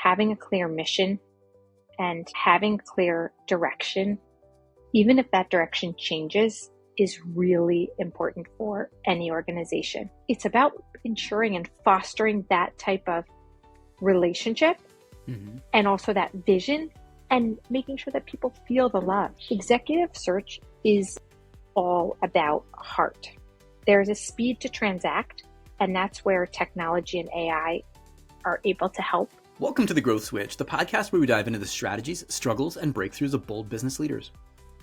having a clear mission and having clear direction, even if that direction changes, is really important for any organization. It's about ensuring and fostering that type of relationship and also that vision and making sure that people feel the love. Executive search is all about heart. There's a speed to transact, and that's where technology and AI are able to help. Welcome to The Growth Switch, the podcast where we dive into the strategies, struggles, and breakthroughs of bold business leaders.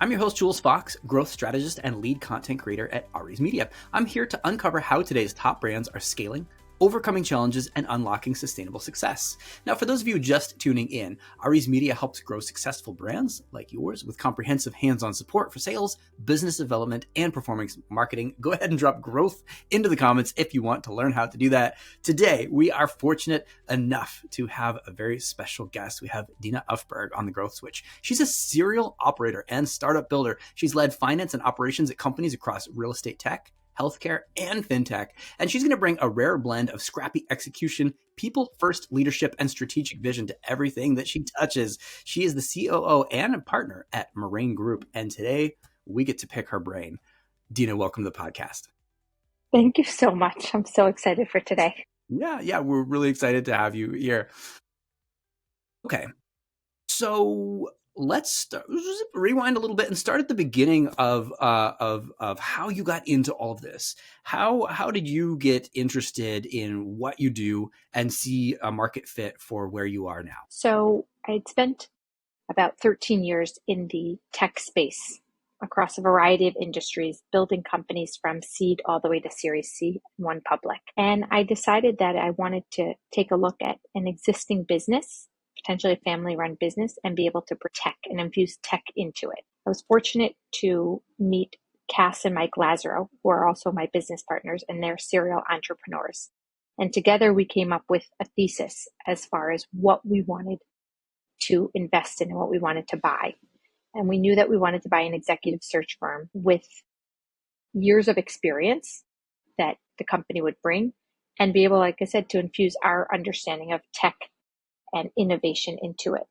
I'm your host, Jules Fox, growth strategist and lead content creator at Aries Media. I'm here to uncover how today's top brands are scaling, overcoming challenges, and unlocking sustainable success. Now, for those of you just tuning in, Aries Media helps grow successful brands like yours with comprehensive hands-on support for sales, business development, and performance marketing. Go ahead and drop growth into the comments if you want to learn how to do that. Today, we are fortunate enough to have a very special guest. We have Dina Ufberg on The Growth Switch. She's a serial operator and startup builder. She's led finance and operations at companies across real estate tech, healthcare, and fintech. And she's going to bring a rare blend of scrappy execution, people-first leadership, and strategic vision to everything that she touches. She is the COO and a partner at Merraine Group. And today we get to pick her brain. Dina, welcome to the podcast. Thank you so much. I'm so excited for today. Yeah, we're really excited to have you here. Okay, so let's just rewind a little bit and start at the beginning of how you got into all of this. How did you get interested in what you do and see a market fit for where you are now? So I'd spent about 13 years in the tech space across a variety of industries, building companies from seed all the way to Series C, one public. And I decided that I wanted to take a look at an existing business, potentially a family-run business, and be able to protect and infuse tech into it. I was fortunate to meet Cass and Mike Lazaro, who are also my business partners, and they're serial entrepreneurs. And together we came up with a thesis as far as what we wanted to invest in and what we wanted to buy. And we knew that we wanted to buy an executive search firm with years of experience that the company would bring and be able, like I said, to infuse our understanding of tech and innovation into it.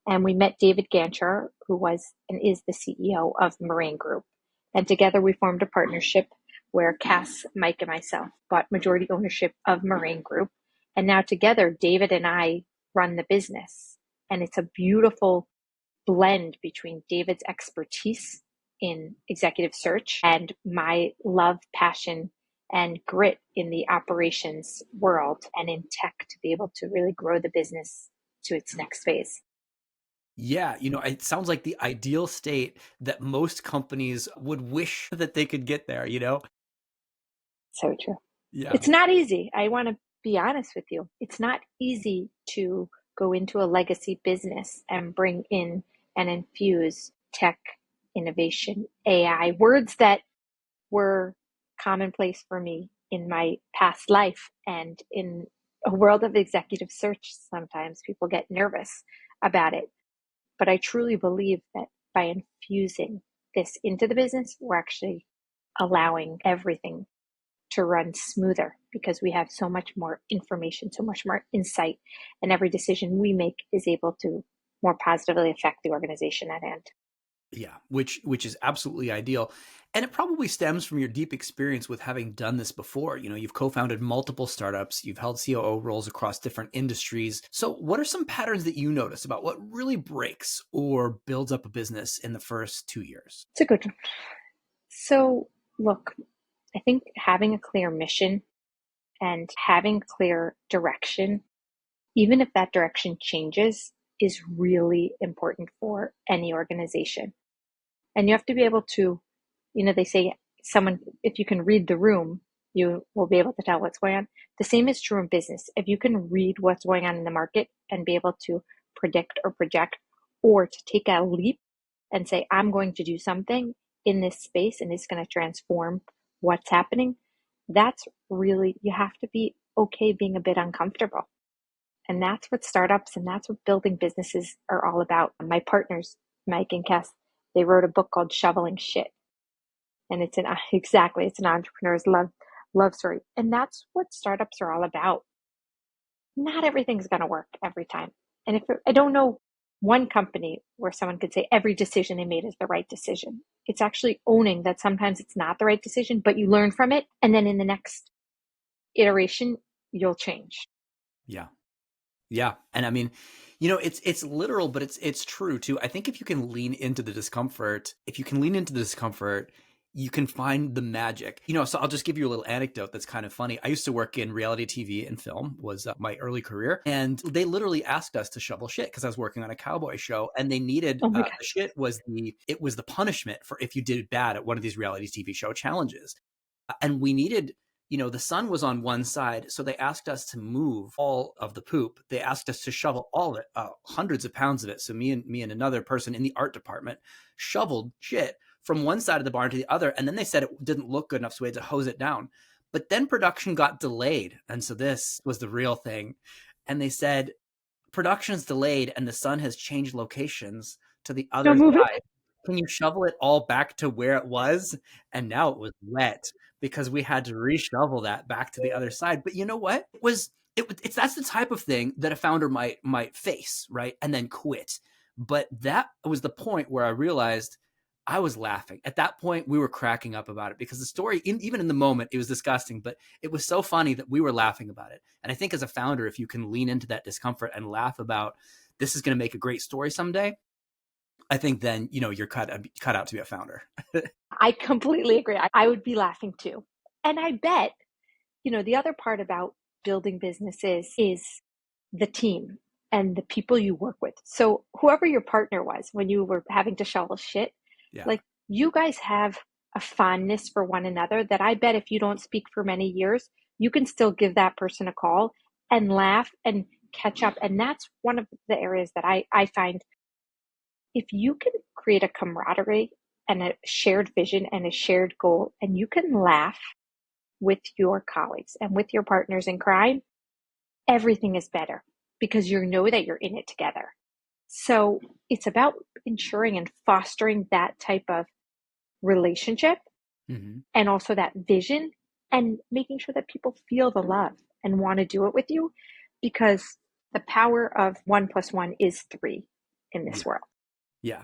And we met David Gancher, who was and is the CEO of Merraine Group. And together we formed a partnership where Cass, Mike, and myself bought majority ownership of Merraine Group. And now together, David and I run the business. And it's a beautiful blend between David's expertise in executive search and my love, passion, and grit in the operations world and in tech to be able to really grow the business to its next phase. Yeah, it sounds like the ideal state that most companies would wish that they could get there, So true. Yeah. It's not easy. I want to be honest with you. It's not easy to go into a legacy business and bring in and infuse tech, innovation, AI, words that were commonplace for me in my past life. And in a world of executive search, sometimes people get nervous about it. But I truly believe that by infusing this into the business, we're actually allowing everything to run smoother because we have so much more information, so much more insight, and every decision we make is able to more positively affect the organization at hand. Yeah, which is absolutely ideal. And it probably stems from your deep experience with having done this before. You've co-founded multiple startups, you've held COO roles across different industries. So what are some patterns that you notice about what really breaks or builds up a business in the first 2 years? It's a good one. So look, I think having a clear mission and having clear direction, even if that direction changes, is really important for any organization. And you have to be able to, they say if you can read the room, you will be able to tell what's going on. The same is true in business. If you can read what's going on in the market and be able to predict or project or to take a leap and say, I'm going to do something in this space and it's going to transform what's happening, that's really, you have to be okay being a bit uncomfortable. And that's what startups and that's what building businesses are all about. My partners, Mike and Cass, they wrote a book called Shoveling Shit. And it's an entrepreneur's love story. And that's what startups are all about. not everything's going to work every time. And I don't know one company where someone could say every decision they made is the right decision. It's actually owning that sometimes it's not the right decision, but you learn from it. And then in the next iteration, you'll change. Yeah. Yeah. And I mean, it's literal, but it's true too. I think if you can lean into the discomfort, you can find the magic. So I'll just give you a little anecdote that's kind of funny. I used to work in reality TV and film, was my early career, and they literally asked us to shovel shit because I was working on a cowboy show, and they needed Oh my the God. shit was the punishment for if you did bad at one of these reality TV show challenges. And we needed, the sun was on one side, so they asked us to move all of the poop. They asked us to shovel all of it, hundreds of pounds of it. So me and another person in the art department shoveled shit from one side of the barn to the other, and then they said it didn't look good enough, so we had to hose it down. But then production got delayed, and so this was the real thing. And they said production's delayed, and the sun has changed locations to the No, other move it. side. Can you shovel it all back to where it was? And now it was wet because we had to reshovel that back to the other side. But you know what? It's that's the type of thing that a founder might face, right? And then quit. But that was the point where I realized I was laughing. At that point, we were cracking up about it because the story, even in the moment, it was disgusting, but it was so funny that we were laughing about it. And I think as a founder, if you can lean into that discomfort and laugh about this is going to make a great story someday, I think then, you're cut out to be a founder. I completely agree. I would be laughing too. And I bet, the other part about building businesses is the team and the people you work with. So whoever your partner was when you were having to shovel shit, Yeah. like you guys have a fondness for one another that I bet if you don't speak for many years, you can still give that person a call and laugh and catch up. And that's one of the areas that I find if you can create a camaraderie and a shared vision and a shared goal, and you can laugh with your colleagues and with your partners in crime, everything is better because you know that you're in it together. So it's about ensuring and fostering that type of relationship and also that vision and making sure that people feel the love and want to do it with you because the power of 1+1 is 3 in this world. Yeah.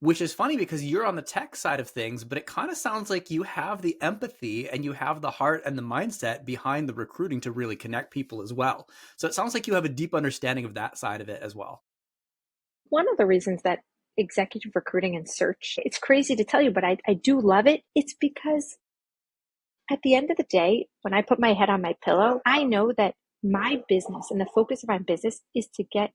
Which is funny because you're on the tech side of things, but it kind of sounds like you have the empathy and you have the heart and the mindset behind the recruiting to really connect people as well. So it sounds like you have a deep understanding of that side of it as well. One of the reasons that executive recruiting and search, it's crazy to tell you, but I do love it. It's because at the end of the day, when I put my head on my pillow, I know that my business and the focus of my business is to get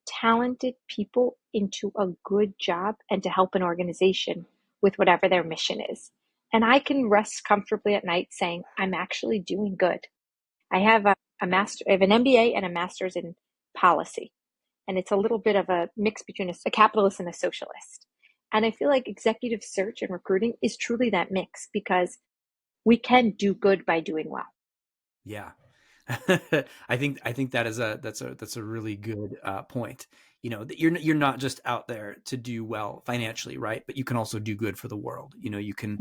talented people into a good job and to help an organization with whatever their mission is. And I can rest comfortably at night saying, I'm actually doing good. I have I have an MBA and a master's in policy. And it's a little bit of a mix between a capitalist and a socialist. And I feel like executive search and recruiting is truly that mix because we can do good by doing well. Yeah. I think that's a really good point. That you're not just out there to do well financially, right? But you can also do good for the world. You can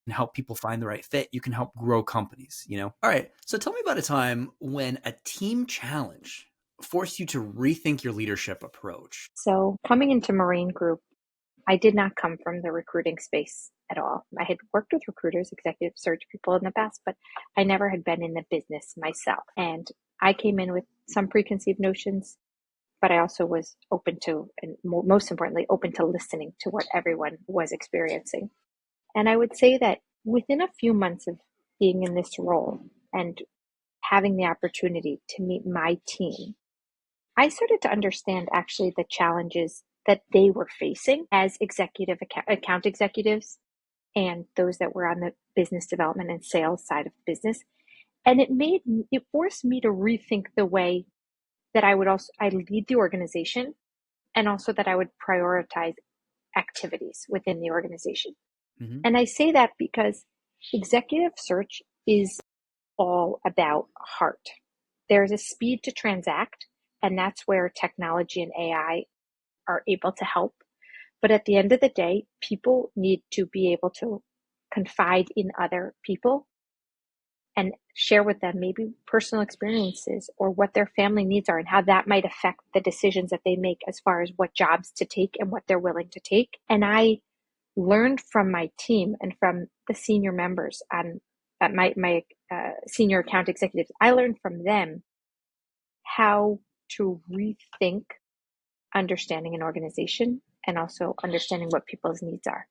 help people find the right fit. You can help grow companies. All right. So tell me about a time when a team challenge forced you to rethink your leadership approach. So coming into Merraine Group, I did not come from the recruiting space at all. I had worked with recruiters, executive search people in the past, but I never had been in the business myself. And I came in with some preconceived notions, but I also was open to, and most importantly, open to listening to what everyone was experiencing. And I would say that within a few months of being in this role and having the opportunity to meet my team, I started to understand actually the challenges that they were facing as account executives and those that were on the business development and sales side of business. And it forced me to rethink the way that I lead the organization and also that I would prioritize activities within the organization. Mm-hmm. And I say that because executive search is all about heart. There's a speed to transact, and that's where technology and AI are able to help. But at the end of the day, people need to be able to confide in other people and share with them maybe personal experiences or what their family needs are and how that might affect the decisions that they make as far as what jobs to take and what they're willing to take. And I learned from my team and from the senior members on my senior account executives. I learned from them how to rethink understanding an organization and also understanding what people's needs are,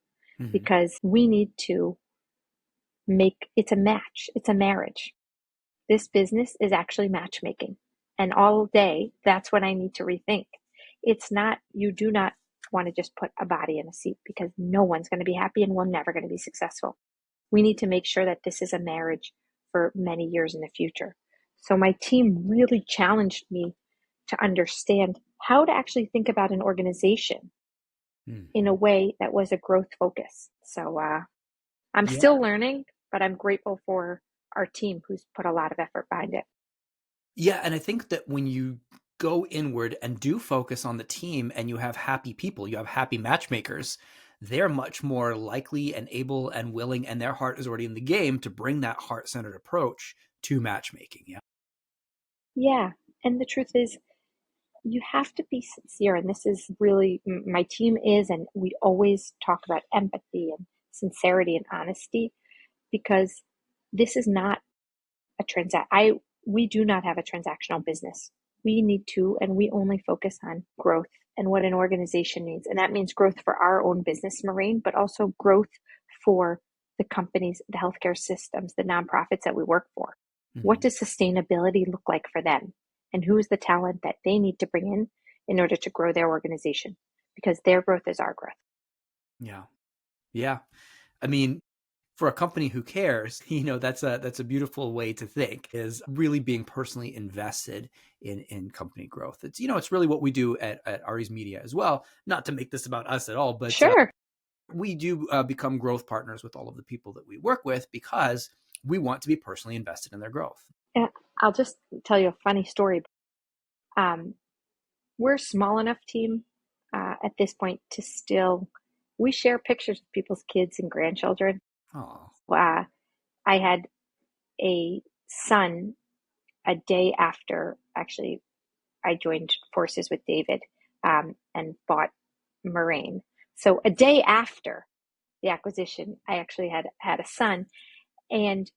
because we need to make it's a match, it's a marriage. This business is actually matchmaking, and all day that's what I need to rethink. It's not, you do not want to just put a body in a seat, because no one's going to be happy and we're never going to be successful. We need to make sure that this is a marriage for many years in the future. So my team really challenged me to understand how to actually think about an organization in a way that was a growth focus. So I'm still learning, but I'm grateful for our team who's put a lot of effort behind it. Yeah. And I think that when you go inward and do focus on the team and you have happy people, you have happy matchmakers, they're much more likely and able and willing, and their heart is already in the game to bring that heart-centered approach to matchmaking. Yeah. Yeah. And the truth is, you have to be sincere. And this is really, my team is, and we always talk about empathy and sincerity and honesty, because this is not a we do not have a transactional business. We need to, and we only focus on growth and what an organization needs. And that means growth for our own business, Merraine, but also growth for the companies, the healthcare systems, the nonprofits that we work for. What does sustainability look like for them? And who is the talent that they need to bring in order to grow their organization? Because their growth is our growth. Yeah. Yeah. I mean, for a company who cares, that's a beautiful way to think, is really being personally invested in company growth. It's really what we do at Ari's Media as well. Not to make this about us at all, but sure, we do become growth partners with all of the people that we work with, because we want to be personally invested in their growth. Yeah, I'll just tell you a funny story. We're a small enough team at this point to still, we share pictures of people's kids and grandchildren. Oh. I had a son a day after, actually, I joined forces with David and bought Merraine. So a day after the acquisition, I actually had a son. And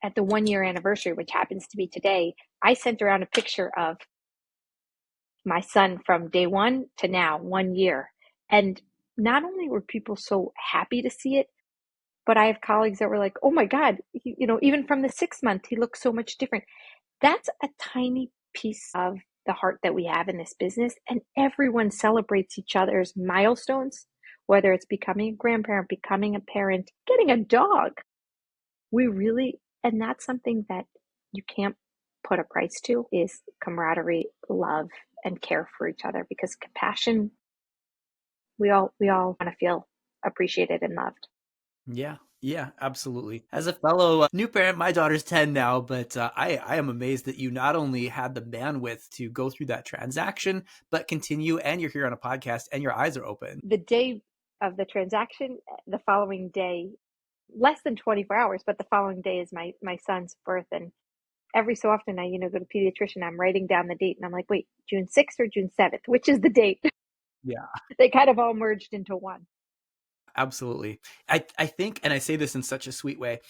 at the 1 year anniversary, which happens to be today, I sent around a picture of my son from day one to now, 1 year. And not only were people so happy to see it, but I have colleagues that were like, oh my God, even from the 6 month, he looks so much different. That's a tiny piece of the heart that we have in this business. And everyone celebrates each other's milestones, whether it's becoming a grandparent, becoming a parent, getting a dog. And that's something that you can't put a price to, is camaraderie, love, and care for each other, because compassion, we all want to feel appreciated and loved. Yeah, absolutely. As a fellow new parent, my daughter's 10 now, but I am amazed that you not only had the bandwidth to go through that transaction, but continue, and you're here on a podcast and your eyes are open. The day of the transaction, the following day, less than 24 hours, but the following day is my son's birth. And every so often I, go to pediatrician, I'm writing down the date and I'm like, wait, June 6th or June 7th, which is the date? Yeah. They kind of all merged into one. Absolutely. I think, and I say this in such a sweet way,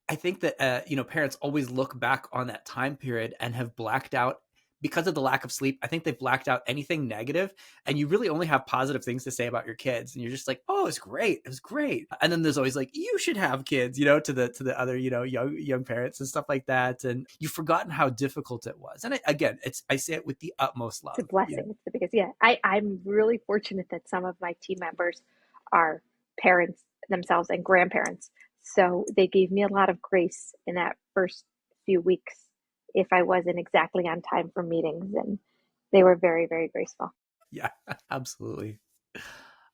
I think that, parents always look back on that time period and have blacked out, because of the lack of sleep. I think they've blacked out anything negative, and you really only have positive things to say about your kids. And you're just like, oh, it's great. It was great. And then there's always like, you should have kids, to the other, young parents and stuff like that. And you've forgotten how difficult it was. And I say it with the utmost love. It's a blessing. Yeah. It's the biggest. Yeah. I'm really fortunate that some of my team members are parents themselves and grandparents. So they gave me a lot of grace in that first few weeks if I wasn't exactly on time for meetings, and they were very, very graceful. Yeah, absolutely.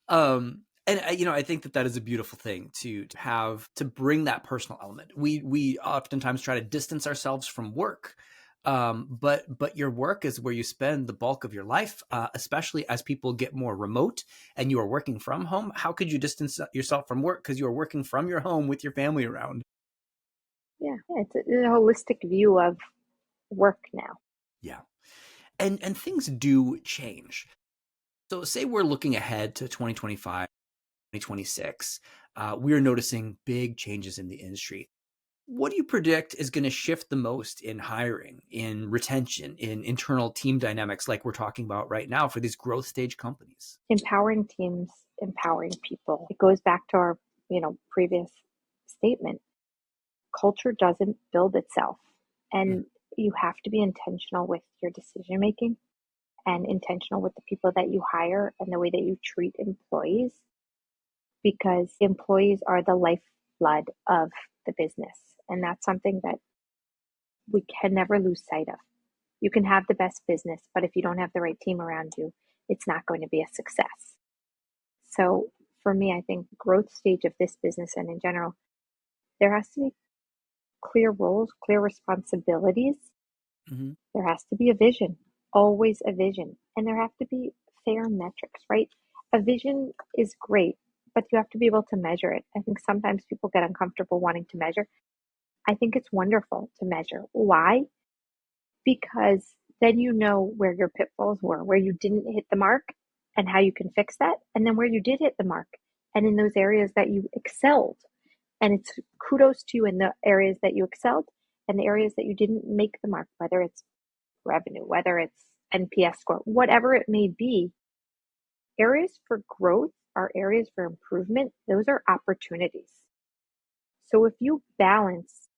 And I think that is a beautiful thing to have, to bring that personal element. We oftentimes try to distance ourselves from work. But your work is where you spend the bulk of your life, especially as people get more remote and you are working from home. How could you distance yourself from work? Because you are working from your home with your family around. Yeah, it's a holistic view of work now. Yeah. And things do change. So say we're looking ahead to 2025, 2026. We're noticing big changes in the industry. What do you predict is going to shift the most in hiring, in retention, in internal team dynamics like we're talking about right now for these growth stage companies? Empowering teams, empowering people. It goes back to our, previous statement. Culture doesn't build itself, and you have to be intentional with your decision making and intentional with the people that you hire and the way that you treat employees, because employees are the lifeblood of the business. And that's something that we can never lose sight of. You can have the best business, but if you don't have the right team around you, it's not going to be a success. So for me, I think growth stage of this business and in general, there has to be clear roles, clear responsibilities. Mm-hmm. There has to be a vision, always a vision. And there have to be fair metrics, right? A vision is great, but you have to be able to measure it. I think sometimes people get uncomfortable wanting to measure. I think it's wonderful to measure. Why? Because then you know where your pitfalls were, where you didn't hit the mark and how you can fix that, and then where you did hit the mark and in those areas that you excelled. And it's kudos to you in the areas that you excelled and the areas that you didn't make the mark, whether it's revenue, whether it's NPS score, whatever it may be. Areas for growth are areas for improvement. Those are opportunities. So if you balance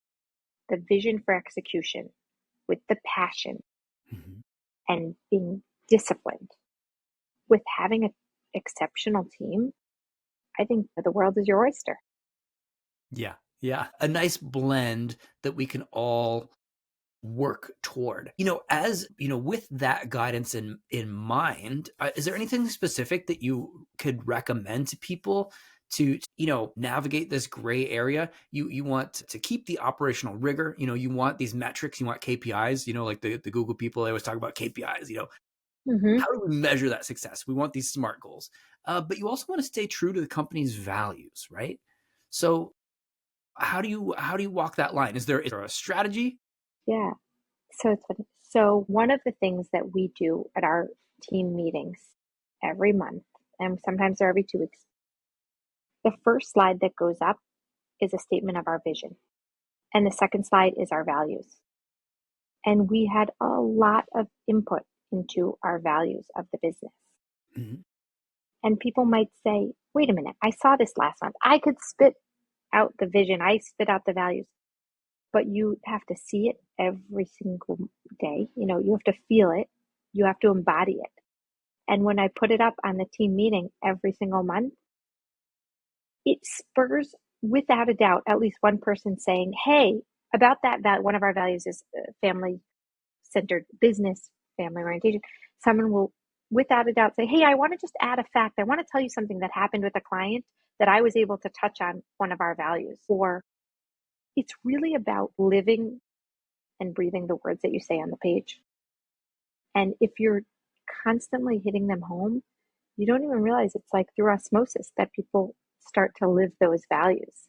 the vision for execution with the passion Mm-hmm. and being disciplined with having an exceptional team, I think the world is your oyster. Yeah. Yeah. A nice blend that we can all work toward. As with that guidance in mind, is there anything specific that you could recommend to people to navigate this gray area? You want to keep the operational rigor. You want these metrics. You want KPIs. Like the Google people, they always talk about KPIs. Mm-hmm. How do we measure that success? We want these SMART goals, but you also want to stay true to the company's values, right? So how do you walk that line? Is there a strategy? Yeah. So it's funny. So one of the things that we do at our team meetings every month, and sometimes they're every 2 weeks, the first slide that goes up is a statement of our vision. And the second slide is our values. And we had a lot of input into our values of the business. Mm-hmm. And people might say, wait a minute, I saw this last month. I could spit out the vision, I spit out the values, but you have to see it every single day. You have to feel it, you have to embody it. And when I put it up on the team meeting every single month, it spurs, without a doubt, at least one person saying, hey, about that one of our values is family-centered business, family orientation. Someone will, without a doubt, say, hey, I want to just add a fact. I want to tell you something that happened with a client that I was able to touch on one of our values. Or it's really about living and breathing the words that you say on the page. And if you're constantly hitting them home, you don't even realize it's like through osmosis that people start to live those values.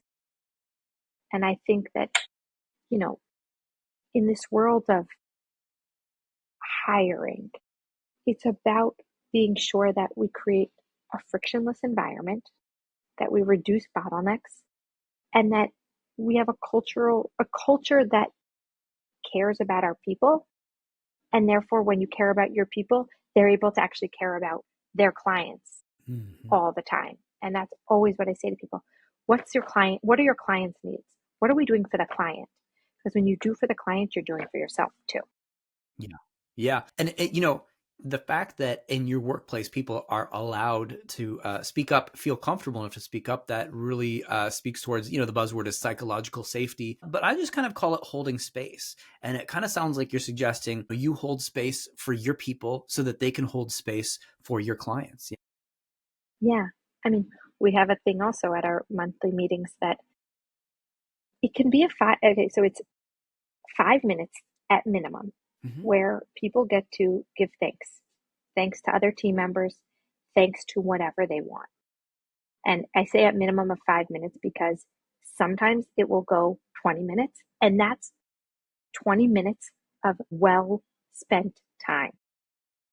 And I think that, in this world of hiring, it's about being sure that we create a frictionless environment, that we reduce bottlenecks, and that we have a culture that cares about our people. And therefore, when you care about your people, they're able to actually care about their clients Mm-hmm. all the time. And that's always what I say to people. What are your clients' needs? What are we doing for the client? Because when you do for the client, you're doing for yourself too. Yeah. Yeah. And, the fact that in your workplace, people are allowed to speak up, feel comfortable enough to speak up, that really speaks towards, the buzzword is psychological safety. But I just kind of call it holding space. And it kind of sounds like you're suggesting you hold space for your people so that they can hold space for your clients. Yeah. I mean, we have a thing also at our monthly meetings that it can be okay, so it's 5 minutes at minimum Mm-hmm. where people get to give thanks to other team members, thanks to whatever they want. And I say at minimum of 5 minutes because Sometimes it will go 20 minutes, and that's 20 minutes of well spent time.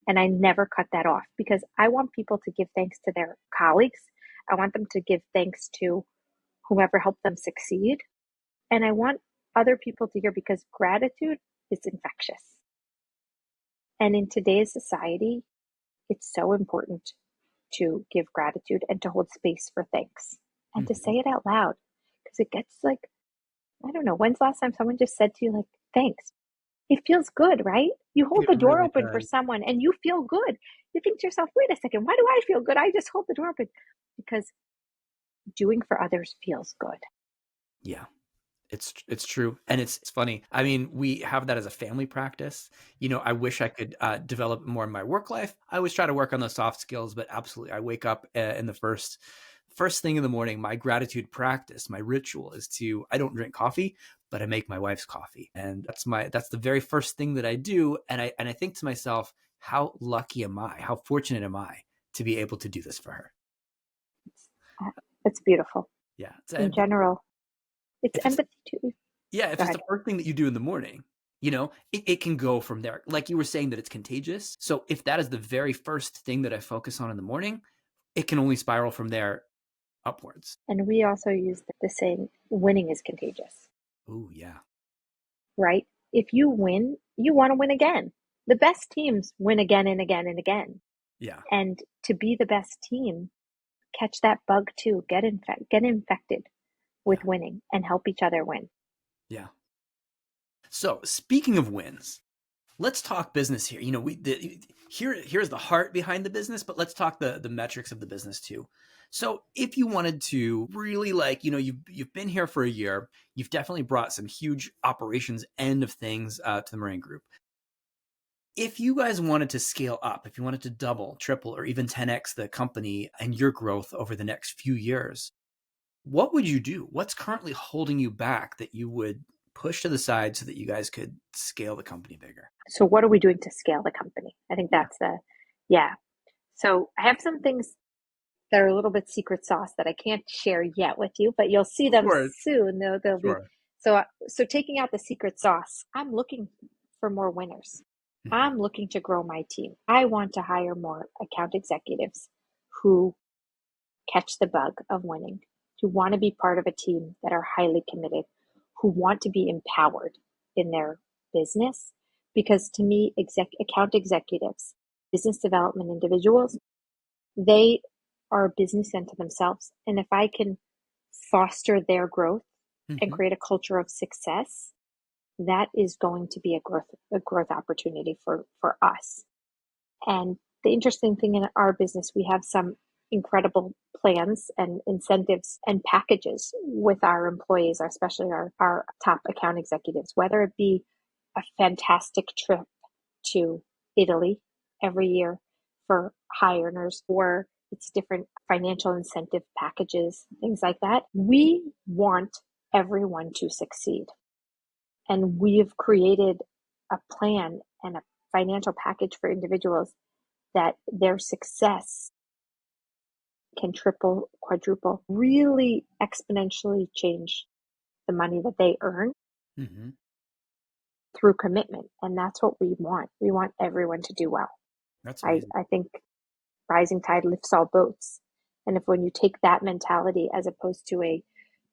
And I never cut that off because I want people to give thanks to their colleagues. I want them to give thanks to whoever helped them succeed. And I want other people to hear, because gratitude is infectious. And in today's society, it's so important to give gratitude and to hold space for thanks and to say it out loud, because it gets like, I don't know, when's the last time someone just said to you, like, thanks? It feels good, right? You hold It the door really open for does. someone and you feel good. You think to yourself, wait a second, why do I feel good? I just hold the door open. Because doing for others feels good. Yeah. It's true. And it's funny. I mean, we have that as a family practice. I wish I could develop more in my work life. I always try to work on those soft skills, but absolutely, I wake up in the first thing in the morning. My gratitude practice, my ritual is I don't drink coffee, but I make my wife's coffee. And that's the very first thing that I do. And I think to myself, how lucky am I? How fortunate am I to be able to do this for her? It's beautiful. Yeah. In general, it's empathy too. Yeah, if it's the first thing that you do in the morning, it can go from there. Like you were saying, that it's contagious. So if that is the very first thing that I focus on in the morning, it can only spiral from there upwards. And we also use the saying, winning is contagious. Oh, yeah. Right? If you win, you want to win again. The best teams win again and again and again. Yeah. And to be the best team, catch that bug too. Get infected with winning and help each other win. Yeah. So speaking of wins, let's talk business here. Here's the heart behind the business, but let's talk the metrics of the business too. So if you wanted to really you've been here for a year, you've definitely brought some huge operations end of things to the Merraine Group. If you guys wanted to scale up, if you wanted to double, triple, or even 10x the company and your growth over the next few years, what would you do? What's currently holding you back that you would push to the side so that you guys could scale the company bigger? So what are we doing to scale the company? I think that's So I have some things that are a little bit secret sauce that I can't share yet with you, but you'll see them soon. They'll be so taking out the secret sauce. I'm looking for more winners. Mm-hmm. I'm looking to grow my team. I want to hire more account executives who catch the bug of winning, who want to be part of a team that are highly committed, who want to be empowered in their business. Because to me, account executives, business development individuals, they are a business unto themselves. And if I can foster their growth and create a culture of success, that is going to be a growth opportunity for us. And the interesting thing in our business, we have some incredible plans and incentives and packages with our employees, especially our top account executives, whether it be a fantastic trip to Italy every year for high earners, or it's different financial incentive packages, things like that. We want everyone to succeed. And we've created a plan and a financial package for individuals that their success can triple, quadruple, really exponentially change the money that they earn through commitment. And that's what we want. We want everyone to do well. That's amazing. I think rising tide lifts all boats. And if when you take that mentality as opposed to a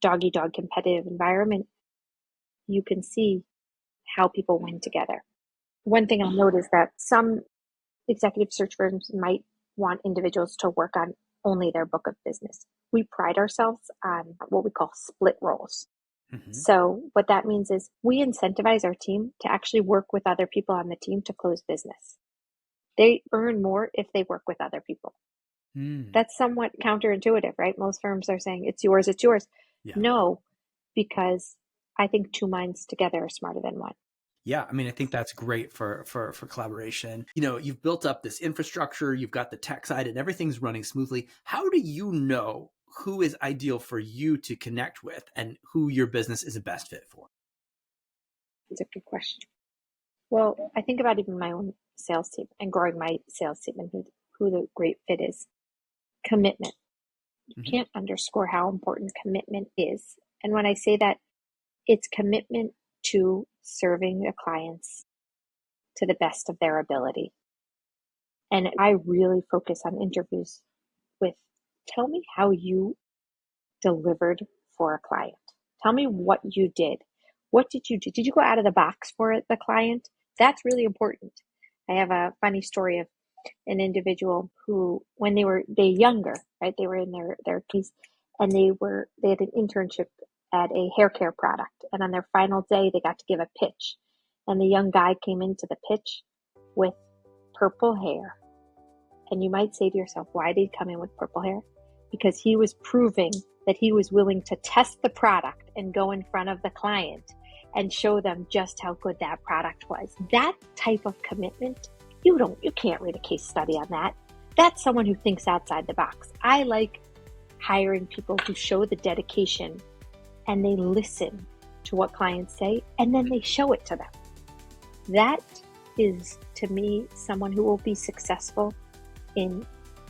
dog-eat-dog competitive environment, you can see how people win together. One thing I'll note is that some executive search firms might want individuals to work on only their book of business. We pride ourselves on what we call split roles. So what that means is we incentivize our team to actually work with other people on the team to close business. They earn more if they work with other people. That's somewhat counterintuitive, right? Most firms are saying it's yours, it's yours. Yeah. No, because I think two minds together are smarter than one. Yeah, I mean, I think that's great for collaboration. You've built up this infrastructure, you've got the tech side, and everything's running smoothly. How do you know who is ideal for you to connect with and who your business is a best fit for? It's a good question. Well, I think about even my own sales team and growing my sales team and who the great fit is. Commitment. You can't underscore how important commitment is And when I say that, it's commitment to serving the clients to the best of their ability. And I really focus on interviews with, tell me how you delivered for a client. Tell me what you did. What did you do? Did you go out of the box for the client? That's really important. I have a funny story of an individual who, when they younger, right? They were in their case, and they had an internship at a hair care product. And on their final day, they got to give a pitch. And the young guy came into the pitch with purple hair. And you might say to yourself, why did he come in with purple hair? Because he was proving that he was willing to test the product and go in front of the client and show them just how good that product was. That type of commitment, you can't read a case study on that. That's someone who thinks outside the box. I like hiring people who show the dedication and they listen to what clients say and then they show it to them. That is, to me, someone who will be successful in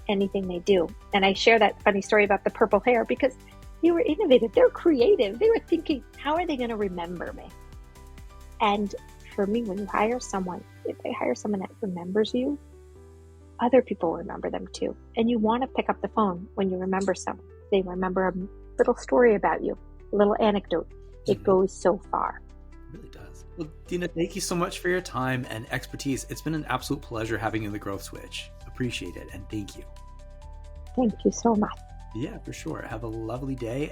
anything they do. And I share that funny story about the purple hair because they were innovative, they're creative, they were thinking, how are they going to remember me? And for me, when you hire someone, if they hire someone that remembers you, other people remember them too. And you want to pick up the phone when you remember someone. They remember a little story about you, a little anecdote. It goes so far. It really does. Well, Dina, thank you so much for your time and expertise. It's been an absolute pleasure having you in the Growth Switch. Appreciate it, and thank you. Thank you so much. Yeah, for sure. Have a lovely day.